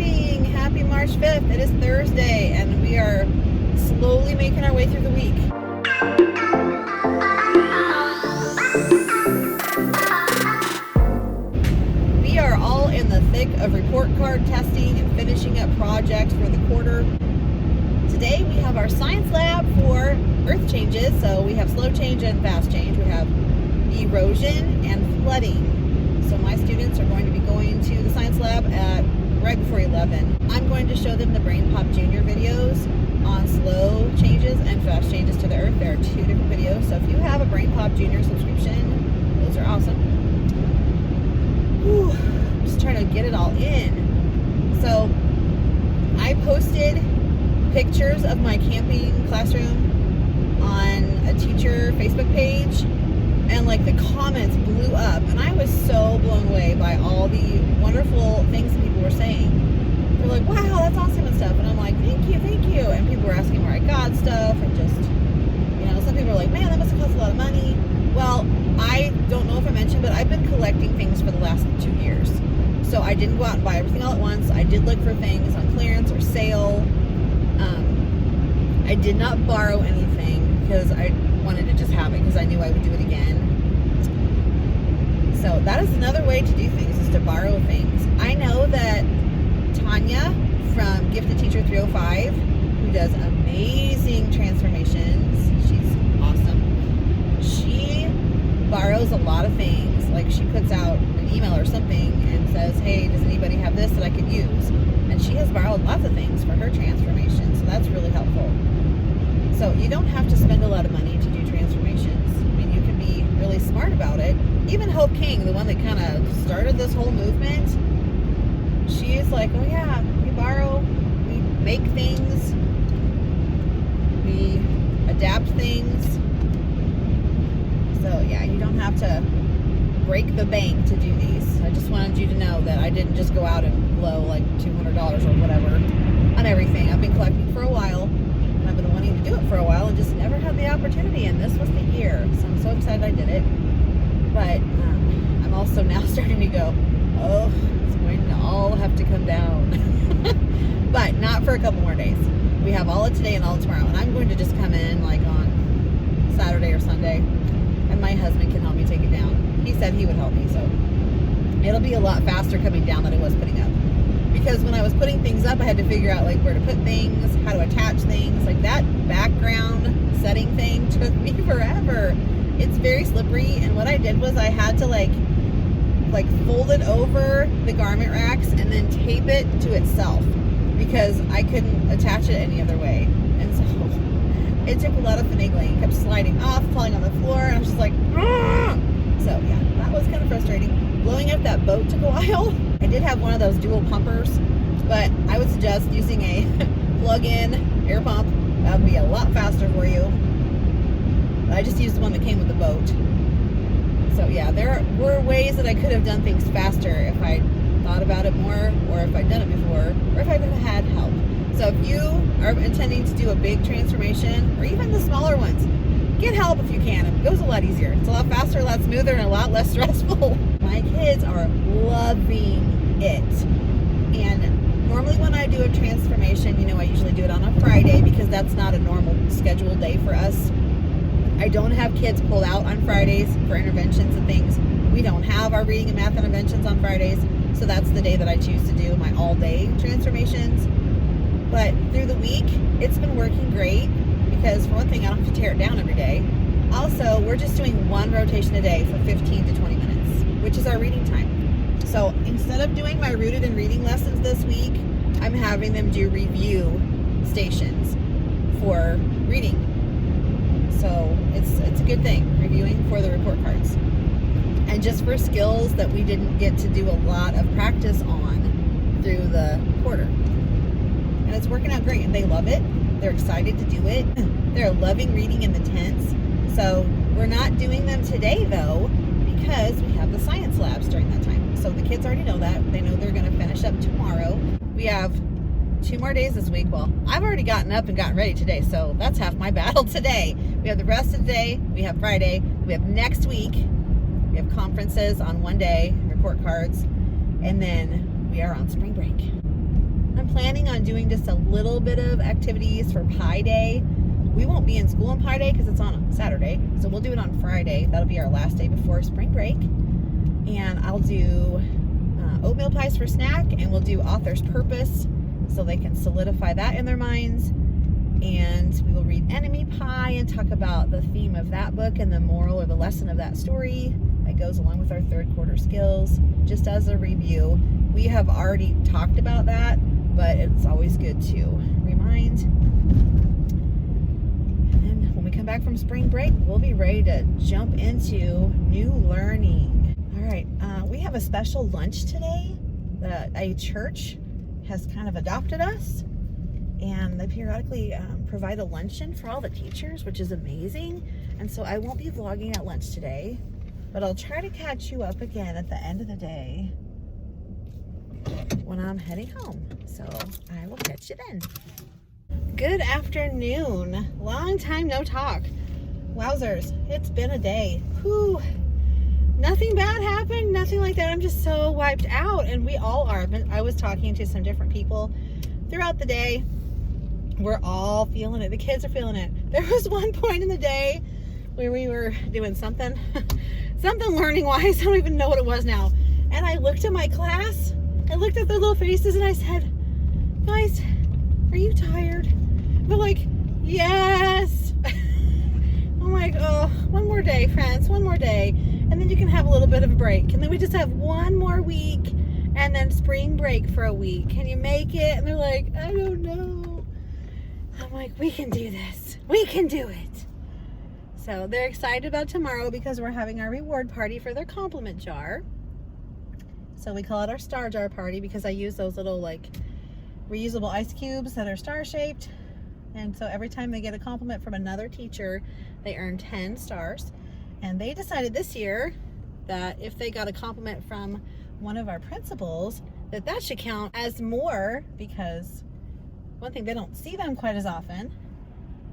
morning. Happy March 5th. It is Thursday, and we are slowly making our way through the week. We are all in the thick of report card testing and finishing up projects for the quarter. Today we have our science lab for earth changes. So we have slow change and fast change. We have erosion and flooding. So my students are going to be going to the science lab at right before 11. I'm going to show them the BrainPop Junior videos on slow changes and fast changes to the earth. There are 2 different videos. So if you have a BrainPop Junior subscription, those are awesome. Whew, I'm just trying to get it all in. So I posted pictures of my camping classroom on a teacher Facebook page, and like the comments blew up, and I was so blown away by all the wonderful things that people were saying. They're like, wow, that's awesome and stuff, and I'm like, thank you. And people were asking where I got stuff, and just, some people were like, man, that must have cost a lot of money. Well, I don't know if I mentioned, but I've been collecting things for the last 2 years. So I didn't go out and buy everything all at once. I did look for things on clearance or sale. I did not borrow anything because I wanted to just have it because I knew I would do it again. So that is another way to do things, is to borrow things. I know that Tanya from Gifted Teacher 305, who does amazing transformations, she's awesome. She borrows a lot of things. Like, she puts out an email or something and says, hey, does anybody have this that I could use? And she has borrowed lots of things for her transformation, so that's really helpful. So you don't have to spend a lot of money to do transformations. I mean, you can be really smart about it. Even Hope King, the one that kind of started this whole movement, she is like, oh yeah, we borrow, we make things, we adapt things. So yeah, you don't have to break the bank to do these. I just wanted you to know that I didn't just go out and blow like $200 or whatever on everything. I've been collecting for a while. I've been wanting to do it for a while and just never had the opportunity, and this was the year. So I'm so excited I did it. But I'm also now starting to go, oh, it's going to all have to come down. But not for a couple more days. We have all of today and all of tomorrow, and I'm going to just come in like on Saturday or Sunday, and my husband can help me take it down. He said he would help me, so it'll be a lot faster coming down than it was putting up. Because when I was putting things up, I had to figure out like where to put things, how to attach things. Like that background setting thing took me forever. It's very slippery, and what I did was I had to like fold it over the garment racks and then tape it to itself because I couldn't attach it any other way. And so it took a lot of finagling. It kept sliding off, falling on the floor, and I was just like, argh! So yeah, that was kind of frustrating. Blowing up that boat took a while. I did have one of those dual pumpers, but I would suggest using a plug-in air pump. That would be a lot faster for you. But I just used the one that came with the boat. So yeah, there were ways that I could have done things faster if I thought about it more, or if I'd done it before, or if I'd had help. So if you are intending to do a big transformation, or even the smaller ones, get help if you can. It goes a lot easier. It's a lot faster, a lot smoother, and a lot less stressful. My kids are loving it. And normally when I do a transformation, I usually do it on a Friday because that's not a normal scheduled day for us. I don't have kids pulled out on Fridays for interventions and things. We don't have our reading and math interventions on Fridays, so that's the day that I choose to do my all-day transformations. But through the week, it's been working great because, for one thing, I don't have to tear it down every day. Also, we're just doing one rotation a day for 15 to 20 minutes, which is our reading time. So instead of doing my rooted and reading lessons this week, I'm having them do review stations for reading. So it's a good thing, reviewing for the report cards. And just for skills that we didn't get to do a lot of practice on through the quarter. And it's working out great, and they love it. They're excited to do it. They're loving reading in the tents. So we're not doing them today though, because we have the science labs during that time. So the kids already know that. They know they're going to finish up tomorrow. We have 2 more days this week. Well, I've already gotten up and gotten ready today, so that's half my battle today. We have the rest of the day. We have Friday. We have next week. We have conferences on one day, report cards, and then we are on spring break. I'm planning on doing just a little bit of activities for Pi Day. We won't be in school on Pi Day because it's on a Saturday, so we'll do it on Friday. That'll be our last day before spring break. And I'll do oatmeal pies for snack, and we'll do author's purpose so they can solidify that in their minds. And we will read Enemy Pie and talk about the theme of that book and the moral or the lesson of that story that goes along with our third quarter skills. Just as a review, we have already talked about that, but it's always good to remind. And then when we come back from spring break, we'll be ready to jump into new learning. All right, we have a special lunch today. A church has kind of adopted us, and they periodically provide a luncheon for all the teachers, which is amazing. And so I won't be vlogging at lunch today, but I'll try to catch you up again at the end of the day when I'm heading home. So I will catch you then. Good afternoon. Long time no talk. Wowzers, it's been a day. Whew. Nothing bad happened, nothing like that. I'm just so wiped out, and we all are. I was talking to some different people throughout the day. We're all feeling it. The kids are feeling it. There was one point in the day where we were doing something learning wise. I don't even know what it was now. And I looked at my class, I looked at their little faces, and I said, guys, are you tired? They're like, yes. I'm like, oh, one more day, friends, one more day. And then you can have a little bit of a break. And then we just have one more week and then spring break for a week. Can you make it? And they're like, I don't know. I'm like, we can do this. We can do it. So they're excited about tomorrow because we're having our reward party for their compliment jar. So we call it our star jar party because I use those little like reusable ice cubes that are star shaped. And so every time they get a compliment from another teacher, they earn 10 stars. And they decided this year that if they got a compliment from one of our principals, that should count as more, because one thing, they don't see them quite as often,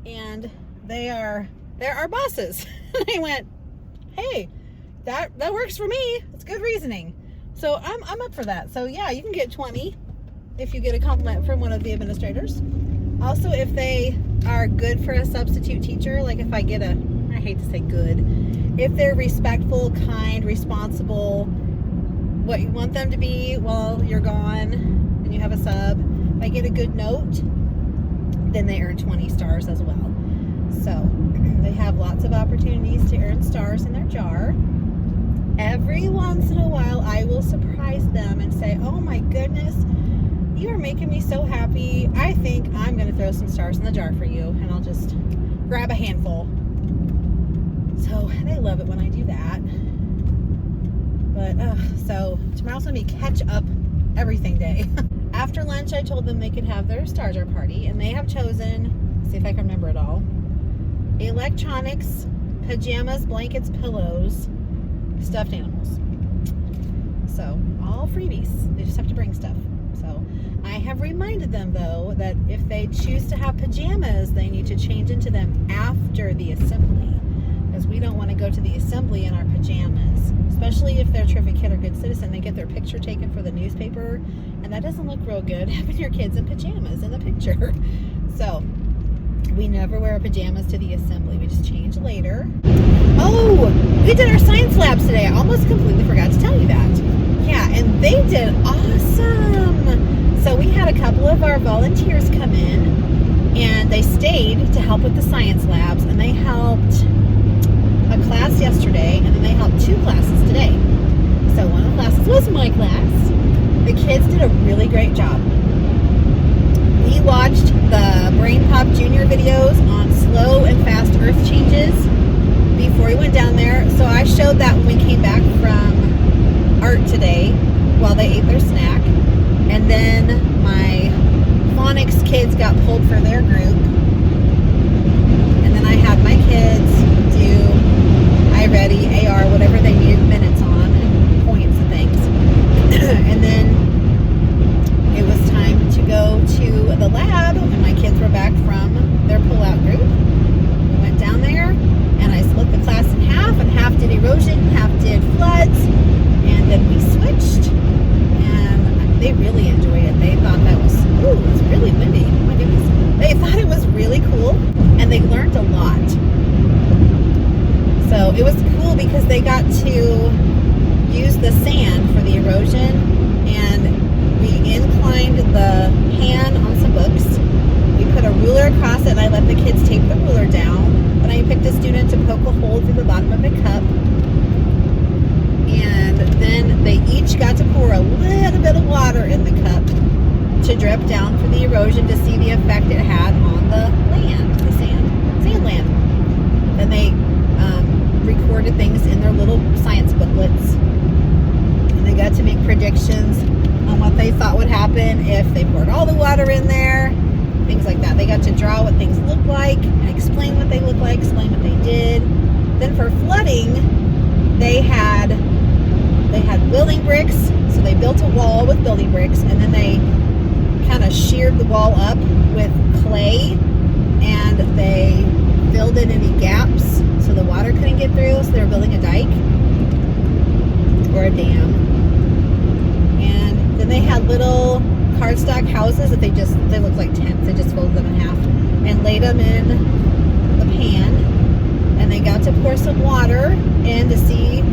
and they're our bosses. I went, hey, that works for me. It's good reasoning. So I'm up for that. So yeah, you can get 20 if you get a compliment from one of the administrators. Also, if they are good for a substitute teacher, like if I get I hate to say good, if they're respectful, kind, responsible, what you want them to be while you're gone and you have a sub, if I get a good note, then they earn 20 stars as well. So they have lots of opportunities to earn stars in their jar. Every once in a while, I will surprise them and say, oh my goodness, you are making me so happy. I think I'm going to throw some stars in the jar for you. And I'll just grab a handful. So they love it when I do that. But so tomorrow's gonna be catch up everything day. After lunch, I told them they could have their star jar party, and they have chosen, see if I can remember it all, electronics, pajamas, blankets, pillows, stuffed animals. So all freebies. They just have to bring stuff. So I have reminded them though that if they choose to have pajamas, they need to change into them after the assembly. Because we don't want to go to the assembly in our pajamas, especially if they're a terrific kid or good citizen. They get their picture taken for the newspaper, and that doesn't look real good, having your kids in pajamas in the picture. So we never wear pajamas to the assembly. We just change later. Oh, we did our science labs today. I almost completely forgot to tell you that. Yeah, and they did awesome. So we had a couple of our volunteers come in, and they stayed to help with the science labs, and they helped a class yesterday, and then they helped 2 classes today. So one of the classes was my class. The kids did a really great job. We watched the BrainPop Junior videos on slow and fast earth changes before we went down there. So I showed that when we came back from art today while they ate their snack. And then my phonics kids got pulled for their group. And then I had my kids do iReady, AR, whatever they needed minutes on, and points and things. And then it was time to go to the lab, and my kids were back from their pull-out group. We went down there, and I split the class in half, and half did erosion, half did floods, and then we switched, and they really enjoyed it. They thought that was windy. Oh my goodness. They thought it was really cool, and they learned a lot. So it was cool because they got to use the sand for the erosion, and we inclined the pan on some books. We put a ruler across it, and I let the kids tape the ruler down. And I picked a student to poke a hole through the bottom of the cup. And then they each got to pour a little bit of water in the cup to drip down for the erosion to see the effect it had on the land, the sand land. Then they recorded things in their little science booklets. And they got to make predictions on what they thought would happen if they poured all the water in there, things like that. They got to draw what things look like and explain what they look like, explain what they did. Then for flooding, they had building bricks, so they built a wall with building bricks, and then they kind of sheared the wall up with clay, and they filled in any gaps so the water couldn't get through, so they were building a dike or a dam. And then they had little cardstock houses that they looked like tents. They just folded them in half and laid them in the pan, and they got to pour some water in to see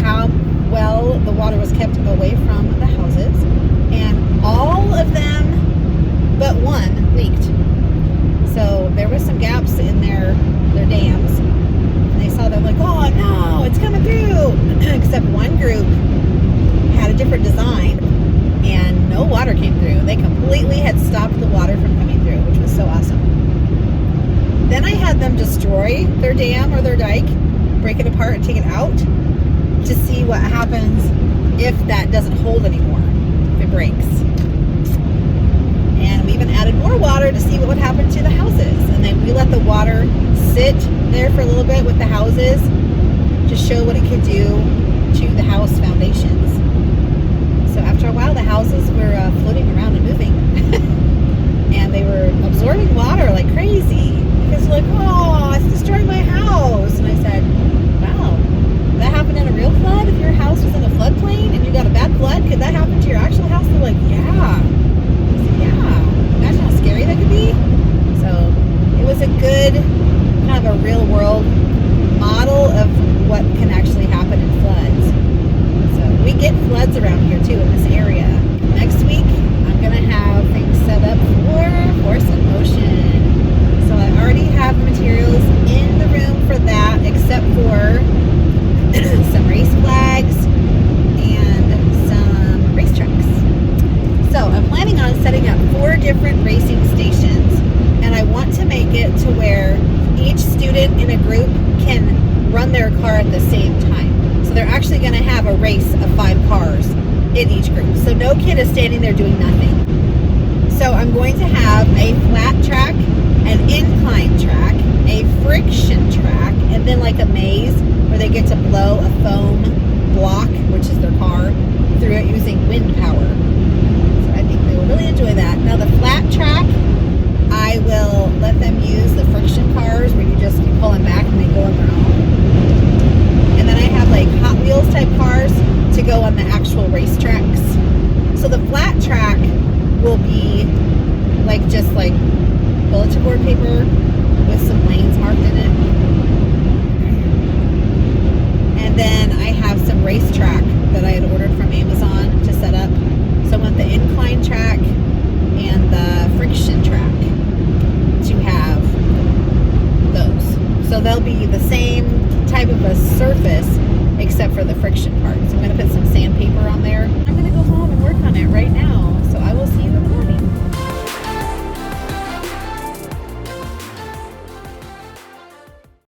how well the water was kept away from the houses, and all of them but one leaked. So there were some gaps in their dams, and they saw them like, oh no, it's coming through. Except one group had a different design, and no water came through. They completely had stopped the water from coming through, which was so awesome. Then I had them destroy their dam or their dike, break it apart and take it out to see what happens if that doesn't hold anymore, if it breaks. And we even added more water to see what would happen to the houses. And then we let the water sit there for a little bit with the houses to show what it could do to the house foundations. So after a while, the houses were floating around and moving. And they were absorbing water like crazy. Because they're like, oh, it's destroying my house. And I said, wow, did that happen in a real flood? If your house was in a floodplain and you got a bad flood, could that happen to your actual house? They're like, yeah. I said, yeah. Imagine how scary that could be. So it was a good kind of a real world model of what can actually happen in floods. So we get floods around here too in this area. Next week, I'm going to have things set up for Force in Motion. So I already have the materials in the room for that, except for some race flags and some racetracks. So I'm planning on setting up 4 different racing stations, and I want to make it to where each student in a group can run their car at the same time. So they're actually going to have a race of 5 cars in each group. So no kid is standing there doing nothing. So I'm going to have a flat track, an incline track, a friction track, and then like a maze where they get to blow a foam block, which is their car, through it using wind power. So I think they will really enjoy that. Now the flat track, I will let them use the friction cars where you just pull them back and they go on their own. And then I have like Hot Wheels type cars to go on the actual race tracks. So the flat track will be like just like bulletin board paper with some lanes marked in it. And then I have some racetrack that I had ordered from Amazon to set up. So I want the incline track and the friction track to have those. So they'll be the same type of a surface except for the friction part. So I'm going to put some sandpaper on there. I'm going to go home and work on it right now. So I will see you in the